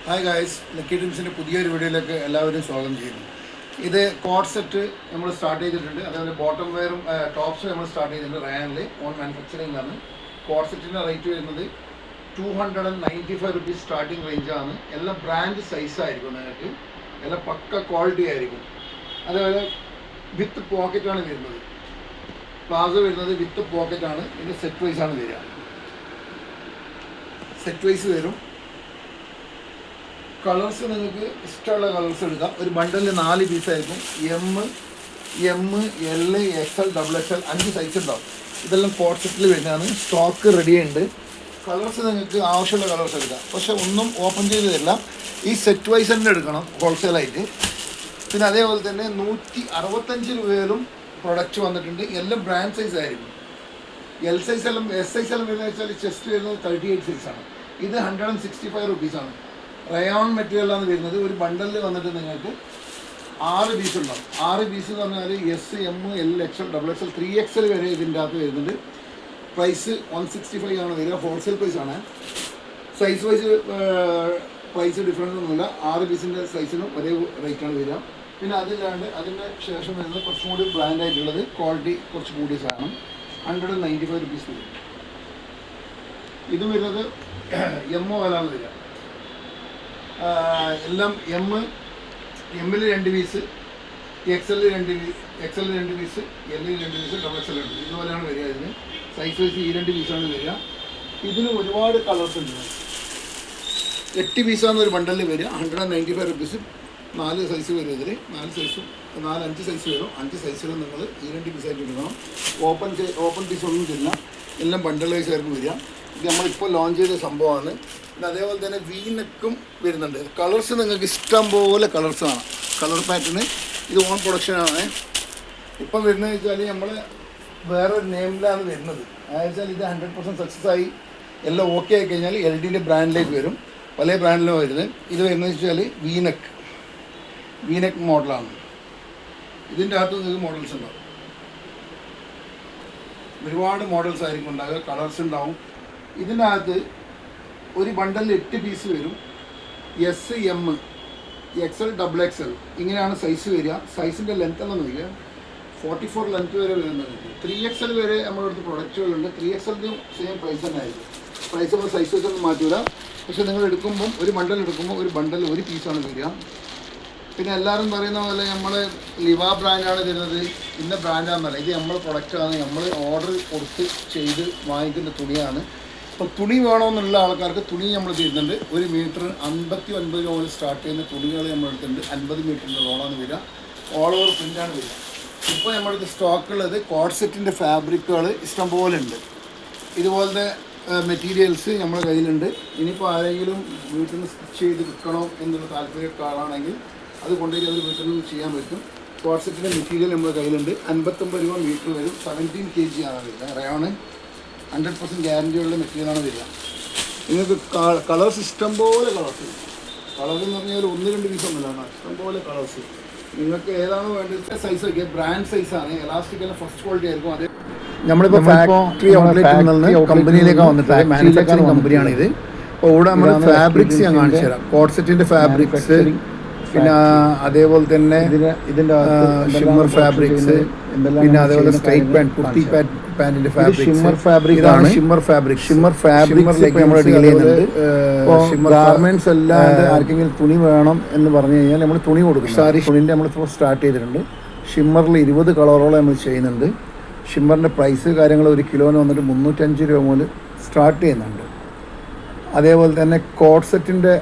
Hi guys, lucky ഡ്രീംസിൻ്റെ പുതിയൊരു വീഡിയോയിലേക്ക് എല്ലാവരും സ്വാഗതം ചെയ്യുന്നു. ഇത് കോഡ് സെറ്റ് നമ്മൾ സ്റ്റാർട്ട് ചെയ്തിട്ടുണ്ട്. അതേപോലെ ബോട്ടം വെയറും ടോപ്സും നമ്മൾ സ്റ്റാർട്ട് ചെയ്തിട്ടുണ്ട്. റയാനിൽ ഓൺ മാനുഫാക്ചറിംഗാണ്. കോഡ് സെറ്റിൻ്റെ റേറ്റ് വരുന്നത് 295 റുപ്പീസ് സ്റ്റാർട്ടിങ് റേഞ്ചാണ്. എല്ലാം ബ്രാൻഡ് സൈസായിരിക്കും, നിങ്ങൾക്ക് എല്ലാം പക്ക ക്വാളിറ്റി ആയിരിക്കും. അതേപോലെ വിത്ത് പോക്കറ്റാണ് വരുന്നത്. പ്ലാസോ വരുന്നത് വിത്ത് പോക്കറ്റാണ്. ഇത് സെറ്റ് വൈസാണ് വരിക. സെറ്റ് വൈസ് വരും. കളേഴ്സ് നിങ്ങൾക്ക് ഇഷ്ടമുള്ള കളേഴ്സ് എടുക്കാം. ഒരു ബണ്ടലിൽ 4 പീസായിരിക്കും. M L XL XXL 5 size ഉണ്ടാവും. ഇതെല്ലാം കോഡ് സെറ്റിൽ വരുന്നതാണ്. സ്റ്റോക്ക് റെഡി ഉണ്ട്. കളേഴ്സ് നിങ്ങൾക്ക് ആവശ്യമുള്ള കളേഴ്സ് എടുക്കാം. പക്ഷെ ഒന്നും ഓപ്പൺ ചെയ്ത് തരില്ല. ഈ സെറ്റ് വൈസ് തന്നെ എടുക്കണം ഹോൾസെയിലായിട്ട്. പിന്നെ അതേപോലെ തന്നെ 165 രൂപയിലും പ്രൊഡക്റ്റ് വന്നിട്ടുണ്ട്. എല്ലാം ബ്രാൻഡ് സൈസ് ആയിരിക്കും. എൽ സൈസ് എല്ലാം എസ് സൈസ് എല്ലാം വരുന്നത് വെച്ചാൽ ചെസ്റ്റ് വരുന്നത് 38 സൈസാണ്. ഇത് 165 റുപ്പീസാണ്. റയോൺ മെറ്റീരിയലാണ് വരുന്നത്. ഒരു ബണ്ടലിൽ വന്നിട്ട് നിങ്ങൾക്ക് 6 പീസ് ഉണ്ടാവും. 6 പീസ് എന്ന് പറഞ്ഞാൽ S M L XL XXL 3XL വരെ ഇതിൻ്റെ അകത്ത് വരുന്നുണ്ട്. പ്രൈസ് 165 ആണ് വരിക. ഹോൾസെയിൽ പ്രൈസാണ്. സൈസ് വൈസ് പ്രൈസ് ഡിഫറൻസ് ഒന്നുമില്ല. 6 പീസിൻ്റെ സൈസിനും ഒരേ റേറ്റാണ് വരിക. പിന്നെ അതില്ലാണ്ട് അതിൻ്റെ ശേഷം വരുന്നത് കുറച്ചും കൂടി ബ്രാൻഡായിട്ടുള്ളത്, ക്വാളിറ്റി കുറച്ച് കൂടിയ സാധനം 195 റുപ്പീസ് വരും. ഇത് വരുന്നത് എമ്മോ വിലയാണ് വരിക. എല്ലാം എമ്മിൽ 2 പീസ്, XL 2 പീസ്, എല്ലിൽ 2 പീസ്, XXL 2 ഇതുപോലെയാണ് വരിക. ഇതിന് സൈസ് വൈസ് ഈ 2 പീസാണ് വരിക. ഇതിന് ഒരുപാട് കളേഴ്സ് ഉണ്ട്. 8 പീസാണ് ഒരു ബണ്ടലിൽ വരിക. 195 റുപ്പീസ്. 4 സൈസ് വരും. ഇതിൽ 5 സൈസ് വരും. 5 സൈസിലും നിങ്ങൾ ഈ 2 പീസായിട്ട് എടുക്കണം. ഓപ്പൺ പീസ് ഒന്നും തരില്ല. എല്ലാം ബണ്ടൽ വൈസ് ആയിരിക്കും വരിക. ഇത് നമ്മളിപ്പോൾ ലോഞ്ച് ചെയ്ത സംഭവമാണ്. പിന്നെ അതേപോലെ തന്നെ വീനെക്കും വരുന്നുണ്ട്. കളേഴ്സ് നിങ്ങൾക്ക് ഇഷ്ടം പോലെ കളേഴ്സാണ്. കളർ പാറ്റേൺ ഇത് ഓൺ പ്രൊഡക്ഷനാണ്. ഇപ്പം വരുന്നത് വെച്ചാൽ നമ്മൾ വേറൊരു നെയിമിലാണ് വരുന്നത്. അതായത് ഇത് 100% സക്സസ് ആയി എല്ലാം ഓക്കെ ആയി കഴിഞ്ഞാൽ LDൻ്റെ ബ്രാൻഡിലേക്ക് വരും. പല ബ്രാൻഡിലും വരുന്നത്. ഇത് വരുന്നത് വെച്ചാൽ വീനെക്ക് മോഡലാണ്. ഇതിൻ്റെ അകത്ത് നിങ്ങൾക്ക് മോഡൽസ് ഉണ്ടാവും. ഒരുപാട് മോഡൽസ് ആയിരിക്കും ഉണ്ടാകുക. കളേഴ്സ് ഉണ്ടാവും. ഇതിൻ്റെ അകത്ത് ഒരു ബണ്ടലിൽ 8 പീസ് വരും. എസ് എം XL XXL ഇങ്ങനെയാണ് സൈസ് വരിക. സൈസിൻ്റെ ലെങ്ത് എല്ലാം നോക്കില്ല. 44 ലെങ്ത് വരെ വരുന്നത്. 3XL വരെ നമ്മുടെ അടുത്ത് പ്രൊഡക്റ്റുകളുണ്ട്. 3XL സെയിം പ്രൈസ് തന്നെ ആയിരിക്കും. പ്രൈസ് നമ്മൾ സൈസ് വെച്ചൊന്നും മാറ്റില്ല. പക്ഷേ നിങ്ങൾ എടുക്കുമ്പം ഒരു ബണ്ടൽ ഒരു പീസാണ് വരിക. പിന്നെ എല്ലാവരും പറയുന്ന പോലെ നമ്മൾ ലിവ ബ്രാൻഡാണ് തരുന്നത്. ഇന്ന ബ്രാൻഡാണെന്നല്ല, ഇത് നമ്മൾ പ്രൊഡക്റ്റാണ്. നമ്മൾ ഓർഡർ കൊടുത്ത് ചെയ്ത് വാങ്ങിക്കുന്ന തുണിയാണ്. അപ്പോൾ തുണി വേണമെന്നുള്ള ആൾക്കാർക്ക് തുണി നമ്മൾ തരുന്നുണ്ട്. 1 മീറ്റർ 59 രൂപ മുതൽ സ്റ്റാർട്ട് ചെയ്യുന്ന തുണികൾ നമ്മൾ എടുത്തിട്ടുണ്ട്. 50 മീറ്ററിൻ്റെ റോളാണ് വരിക. ഓൾ ഓവർ പ്രിൻ്റാണ് വരിക. ഇപ്പോൾ നമ്മുടെ സ്റ്റോക്കുള്ളത് കോഡ് സെറ്റിൻ്റെ ഫാബ്രിക്കുകൾ ഇഷ്ടംപോലെ ഉണ്ട്. ഇതുപോലത്തെ മെറ്റീരിയൽസ് നമ്മുടെ കയ്യിലുണ്ട്. ഇനിയിപ്പോൾ ആരെങ്കിലും വീട്ടിൽ നിന്ന് സ്റ്റിച്ച് ചെയ്ത് വിൽക്കണോ എന്നുള്ള താല്പര്യക്കാരാണെങ്കിൽ അത് കൊണ്ടുപോയി അത് വീട്ടിൽ നിന്ന് ചെയ്യാൻ പറ്റും. കോഡ് സെറ്റിൻ്റെ മെറ്റീരിയൽ നമ്മുടെ കയ്യിലുണ്ട്. 59 രൂപ മീറ്റർ വരും. 17 kg ആണ് വരുന്നത്. റയോണ് 100% ഗ്യാരൻറ്റിയുള്ള മെറ്റീരിയലാണ് വരിക. നിങ്ങൾക്ക് കളേഴ്സ് ഇഷ്ടംപോലെ കളേഴ്സ്. കളർ എന്ന് പറഞ്ഞാൽ 1-2 പീസ് ഒന്നുമില്ല, ഇഷ്ടംപോലെ കളേഴ്സ്. നിങ്ങൾക്ക് ഏതാണ് വേണ്ടത് സൈസ് വയ്ക്കുക. ബ്രാൻഡ് സൈസാണ്. എലാസ്റ്റിക് എല്ലാം ഫസ്റ്റ് ക്വാളിറ്റി ആയിരിക്കും. അതേ നമ്മളിപ്പോൾ ഫാക്ടറി ഔട്ട്ലെറ്റിൽ നിന്ന് കമ്പനിയിലേക്കാണ് വന്നിട്ട് മാനുഫാക്ചറിങ് കമ്പനിയാണ് ഇത്. അപ്പോൾ ഇവിടെ നമ്മൾ ഫാബ്രിക്സ് ഞാൻ കാണിച്ചു തരാം. കോഡ് സെറ്റിൻ്റെ ഫാബ്രിക്സ്, പിന്നെ അതേപോലെ തന്നെ ഇതിൻ്റെ ഷിമ്മർ ഫാബ്രിക്സ്, പിന്നെ അതേപോലെ സ്ട്രൈറ്റ് പാൻറ്, കുർത്തി പാൻറ്റിന്റെ ഫാബ്രിക് ഇതാണ്. ഷിമ്മർ ഫാബ്രിക്സിലേക്ക് നമ്മൾ ഡീൽ ചെയ്യുന്നുണ്ട്. ഗാർമെന്റ്സ് അല്ലാണ്ട് ആർക്കെങ്കിലും തുണി വേണം എന്ന് പറഞ്ഞു കഴിഞ്ഞാൽ നമ്മൾ തുണി കൊടുക്കും. സാരി തുണിൻ്റെ നമ്മളിപ്പോൾ സ്റ്റാർട്ട് ചെയ്തിട്ടുണ്ട്. ഷിമ്മറിൽ 20 കളറോളം നമ്മൾ ചെയ്യുന്നുണ്ട്. ഷിമ്മറിൻ്റെ പ്രൈസ് കാര്യങ്ങൾ 1 കിലോന് വന്നിട്ട് 305 രൂപ മുതൽ സ്റ്റാർട്ട് ചെയ്യുന്നുണ്ട്. അതേപോലെ തന്നെ കോഡ് സെറ്റിൻ്റെ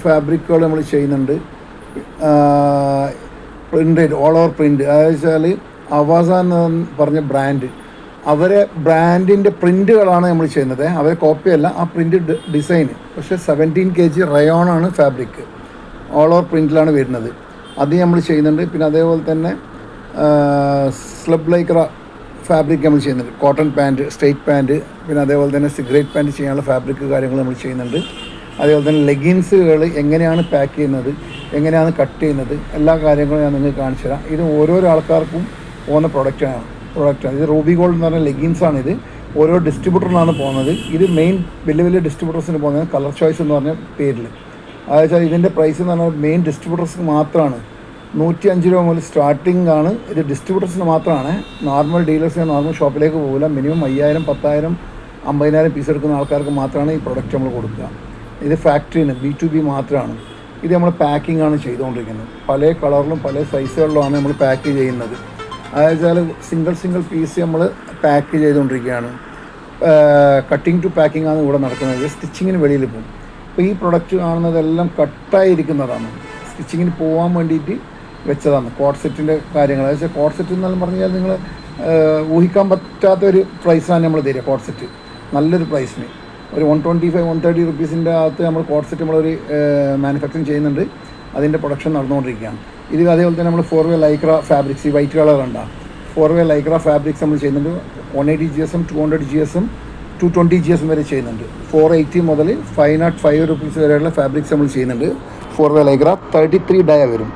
ഫാബ്രിക്കുകൾ നമ്മൾ ചെയ്യുന്നുണ്ട്. പ്രിൻ്റഡ് ഓൾ ഓവർ പ്രിൻ്റ്, അതായത് വെച്ചാൽ അവാസ എന്ന് പറഞ്ഞ ബ്രാൻഡ്, അവരെ ബ്രാൻഡിൻ്റെ പ്രിൻ്റുകളാണ് നമ്മൾ ചെയ്യുന്നത്. അവരെ കോപ്പിയല്ല, ആ പ്രിൻ്റ് ഡിസൈന്. പക്ഷേ 17 kg റയോണാണ് ഫാബ്രിക്. ഓൾ ഓവർ പ്രിൻ്റിലാണ് വരുന്നത്. അത് നമ്മൾ ചെയ്യുന്നുണ്ട്. പിന്നെ അതേപോലെ തന്നെ സ്ലബ് ലൈക്ര ഫാബ്രിക് നമ്മൾ ചെയ്യുന്നുണ്ട്. കോട്ടൺ പാൻറ്റ്, സ്ട്രെയിറ്റ് പാൻറ്റ്, പിന്നെ അതേപോലെ തന്നെ സിഗരറ്റ് പാൻറ്റ് ചെയ്യാനുള്ള ഫാബ്രിക് കാര്യങ്ങൾ നമ്മൾ ചെയ്യുന്നുണ്ട്. അതേപോലെ തന്നെ ലെഗിൻസുകൾ എങ്ങനെയാണ് പാക്ക് ചെയ്യുന്നത്, എങ്ങനെയാണ് കട്ട് ചെയ്യുന്നത്, എല്ലാ കാര്യങ്ങളും ഞാൻ നിങ്ങൾക്ക് കാണിച്ചു തരാം. ഇത് ഓരോരോ ആൾക്കാർക്കും പോകുന്ന പ്രൊഡക്റ്റാണ്. ഇത് റൂബി ഗോൾഡ് എന്ന് പറഞ്ഞ ലെഗിൻസാണിത്. ഓരോ ഡിസ്ട്രിബ്യൂട്ടറിനാണ് പോകുന്നത്. ഇത് മെയിൻ വലിയ ഡിസ്ട്രിബ്യൂട്ടേഴ്സിന് പോകുന്നത് കളർ ചോയ്സ് എന്ന് പറഞ്ഞ പേരിൽ. അതായത് ഇതിൻ്റെ പ്രൈസ് എന്ന് പറഞ്ഞാൽ മെയിൻ ഡിസ്ട്രിബ്യൂട്ടേഴ്സിന് മാത്രമാണ് 105 രൂപ മുതൽ സ്റ്റാർട്ടിംഗ് ആണ്. ഇത് ഡിസ്ട്രിബ്യൂട്ടേഴ്സിന് മാത്രമാണ്. നോർമൽ ഡീലേഴ്സിന് നോർമൽ ഷോപ്പിലേക്ക് പോകില്ല. മിനിമം 5000, 10,000, 50,000 പീസ് എടുക്കുന്ന ആൾക്കാർക്ക് മാത്രമാണ് ഈ പ്രൊഡക്റ്റ് നമ്മൾ കൊടുക്കുക. ഇത് ഫാക്ടറിന് B2B മാത്രമാണ്. ഇത് നമ്മൾ പാക്കിംഗ് ആണ് ചെയ്തുകൊണ്ടിരിക്കുന്നത്. പല കളറിലും പല സൈസുകളിലുമാണ് നമ്മൾ പാക്ക് ചെയ്യുന്നത്. അതായത് സിംഗിൾ പീസ് നമ്മൾ പാക്ക് ചെയ്തുകൊണ്ടിരിക്കുകയാണ്. കട്ടിങ് ടു പാക്കിംഗ് ആണ് ഇവിടെ നടക്കുന്നത്. സ്റ്റിച്ചിങ്ങിന് വെളിയിൽ പോകും. അപ്പോൾ ഈ പ്രൊഡക്റ്റ് കാണുന്നതെല്ലാം കട്ടായിരിക്കുന്നതാണ്. സ്റ്റിച്ചിങ്ങിന് പോകാൻ വേണ്ടിയിട്ട് വെച്ചതാണ്. കോഡ് സെറ്റിൻ്റെ കാര്യങ്ങൾ. അതായത് കോഡ് സെറ്റ് എന്നെല്ലാം പറഞ്ഞാൽ നിങ്ങൾ ഊഹിക്കാൻ പറ്റാത്തൊരു പ്രൈസാണ് നമ്മൾ തരിക. കോഡ് സെറ്റ് നല്ലൊരു പ്രൈസിന് ഒരു 125, 130 റുപ്പീസിൻ്റെ അകത്ത് നമ്മൾ കോഡ് സെറ്റ് നമ്മളൊരു മാനുഫാക്ചറിങ് ചെയ്യുന്നുണ്ട്. അതിൻ്റെ പ്രൊഡക്ഷൻ നടന്നുകൊണ്ടിരിക്കുകയാണ്. ഇത് അതേപോലെ തന്നെ നമ്മൾ 4-way ലൈക്ര ഫാബ്രിക്സ്, ഈ വൈറ്റ് കളർ ഉണ്ടാകും. 4-way ലൈക്ര ഫാബ്രിക്സ് നമ്മൾ ചെയ്യുന്നുണ്ട്. 180 GSM, 200 GSM, 220 GSM വരെ ചെയ്യുന്നുണ്ട്. 480 മുതൽ 505 റുപ്പീസ് വരെയുള്ള ഫാബ്രിക്സ് നമ്മൾ ചെയ്യുന്നുണ്ട്. 4-way ലൈക്ര 33 ഡയ വരും.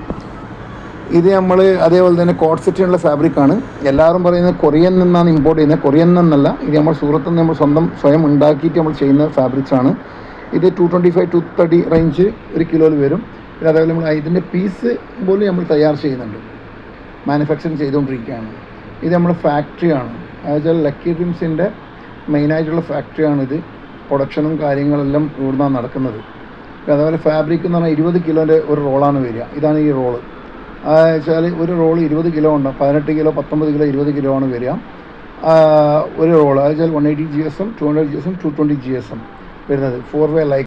ഇത് നമ്മൾ അതേപോലെ തന്നെ കോഡ് സെറ്റിനുള്ള ഫാബ്രിക്കാണ്. എല്ലാവരും പറയുന്നത് കൊറിയൻ നിന്നാണ് ഇമ്പോർട്ട് ചെയ്യുന്നത്. കൊറിയൻ നിന്നല്ല, ഇത് നമ്മൾ സൂറത്തിൽ നിന്ന് നമ്മൾ സ്വയം ഉണ്ടാക്കിയിട്ട് നമ്മൾ ചെയ്യുന്ന ഫാബ്രിക്സാണ്. ഇത് 225, 230 റേഞ്ച് ഒരു കിലോയിൽ വരും. പിന്നെ അതേപോലെ നമ്മൾ ഇതിൻ്റെ പീസ് പോലും നമ്മൾ തയ്യാർ ചെയ്യുന്നുണ്ട്, മാനുഫാക്ചറിങ് ചെയ്തുകൊണ്ടിരിക്കുകയാണ്. ഇത് നമ്മൾ ഫാക്ടറിയാണ്. അതായത് ലക്കി ഡ്രീംസിൻ്റെ മെയിനായിട്ടുള്ള ഫാക്ടറിയാണിത്. പ്രൊഡക്ഷനും കാര്യങ്ങളെല്ലാം ഇവിടുന്നാണ് നടക്കുന്നത്. അതേപോലെ ഫാബ്രിക് എന്ന് പറഞ്ഞാൽ 20 കിലോൻ്റെ ഒരു റോളാണ് വരിക. ഇതാണ് ഈ റോള്. വെച്ചാൽ ഒരു റോൾ 20 കിലോ ഉണ്ട്. 18 കിലോ, 19 കിലോ, 20 കിലോ ആണ് വരിക ഒരു റോൾ. അതായത് 180 GSM, 200 GSM, 220 GSM വരുന്നത്. 4-way like